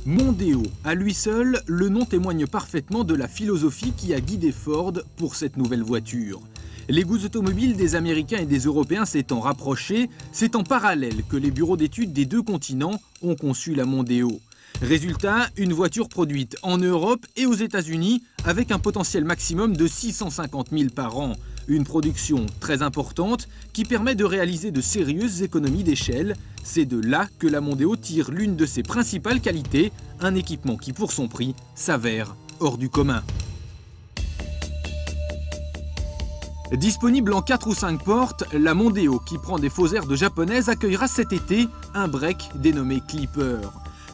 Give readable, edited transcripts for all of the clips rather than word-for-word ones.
Mondeo, à lui seul, le nom témoigne parfaitement de la philosophie qui a guidé Ford pour cette nouvelle voiture. Les goûts automobiles des Américains et des Européens s'étant rapprochés, c'est en parallèle que les bureaux d'études des deux continents ont conçu la Mondeo. Résultat, une voiture produite en Europe et aux États-Unis avec un potentiel maximum de 650 000 par an. Une production très importante qui permet de réaliser de sérieuses économies d'échelle. C'est de là que la Mondeo tire l'une de ses principales qualités, un équipement qui pour son prix s'avère hors du commun. Disponible en 4 ou 5 portes, la Mondeo, qui prend des faux airs de japonaise, accueillera cet été un break dénommé Clipper.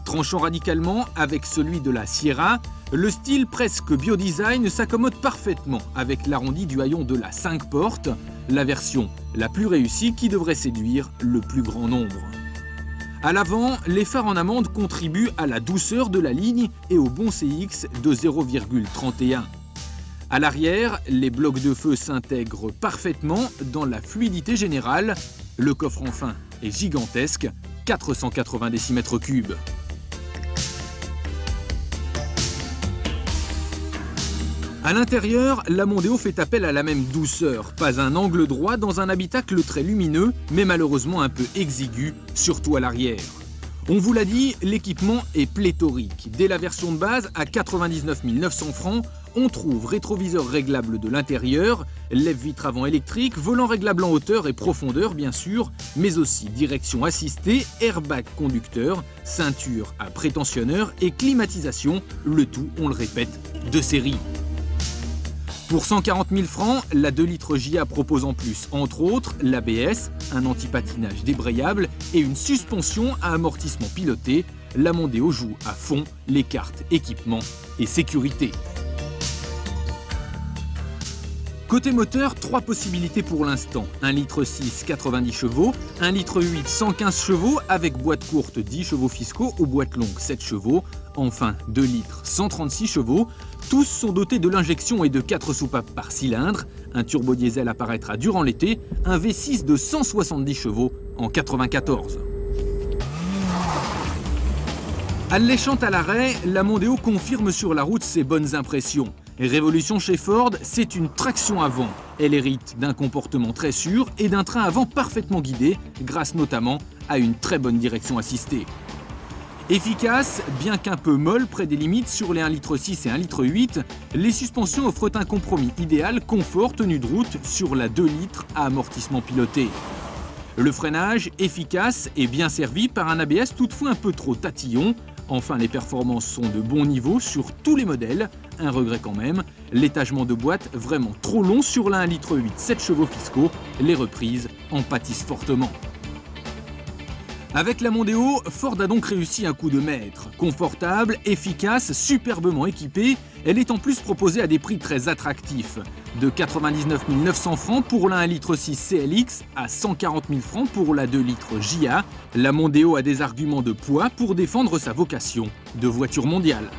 Tranchant radicalement avec celui de la Sierra, le style presque bio-design s'accommode parfaitement avec l'arrondi du haillon de la 5 portes, la version la plus réussie qui devrait séduire le plus grand nombre. À l'avant, les phares en amande contribuent à la douceur de la ligne et au bon CX de 0,31. À l'arrière, les blocs de feu s'intègrent parfaitement dans la fluidité générale. Le coffre enfin est gigantesque, 480 décimètres cubes. À l'intérieur, la Mondeo fait appel à la même douceur, pas un angle droit dans un habitacle très lumineux, mais malheureusement un peu exigu, surtout à l'arrière. On vous l'a dit, l'équipement est pléthorique. Dès la version de base, à 99 900 francs, on trouve rétroviseur réglable de l'intérieur, lève-vitre avant électrique, volant réglable en hauteur et profondeur bien sûr, mais aussi direction assistée, airbag conducteur, ceinture à prétensionneur et climatisation, le tout, on le répète, de série. Pour 140 000 francs, la 2 litres JA propose en plus, entre autres, l'ABS, un anti-patinage débrayable et une suspension à amortissement piloté. La Mondeo joue à fond les cartes équipement et sécurité. Côté moteur, 3 possibilités pour l'instant. 1,6 litre 90 chevaux, 1,8 litre 115 chevaux avec boîte courte 10 chevaux fiscaux ou boîte longue 7 chevaux. Enfin, 2 litres 136 chevaux. Tous sont dotés de l'injection et de 4 soupapes par cylindre. Un turbo-diesel apparaîtra durant l'été, un V6 de 170 chevaux en 94. Alléchante à l'arrêt, la Mondeo confirme sur la route ses bonnes impressions. Révolution chez Ford, c'est une traction avant. Elle hérite d'un comportement très sûr et d'un train avant parfaitement guidé, grâce notamment à une très bonne direction assistée. Efficace, bien qu'un peu molle près des limites sur les 1,6 litre et 1,8 litre, les suspensions offrent un compromis idéal confort tenue de route sur la 2 litres à amortissement piloté. Le freinage, efficace et bien servi par un ABS toutefois un peu trop tatillon. Enfin, les performances sont de bon niveau sur tous les modèles. Un regret quand même, l'étagement de boîte vraiment trop long sur la 1,8 litre 7 chevaux fiscaux. Les reprises en pâtissent fortement. Avec la Mondeo, Ford a donc réussi un coup de maître. Confortable, efficace, superbement équipée, elle est en plus proposée à des prix très attractifs. De 99 900 francs pour la 1,6 litre CLX à 140 000 francs pour la 2 litres JA, la Mondeo a des arguments de poids pour défendre sa vocation de voiture mondiale.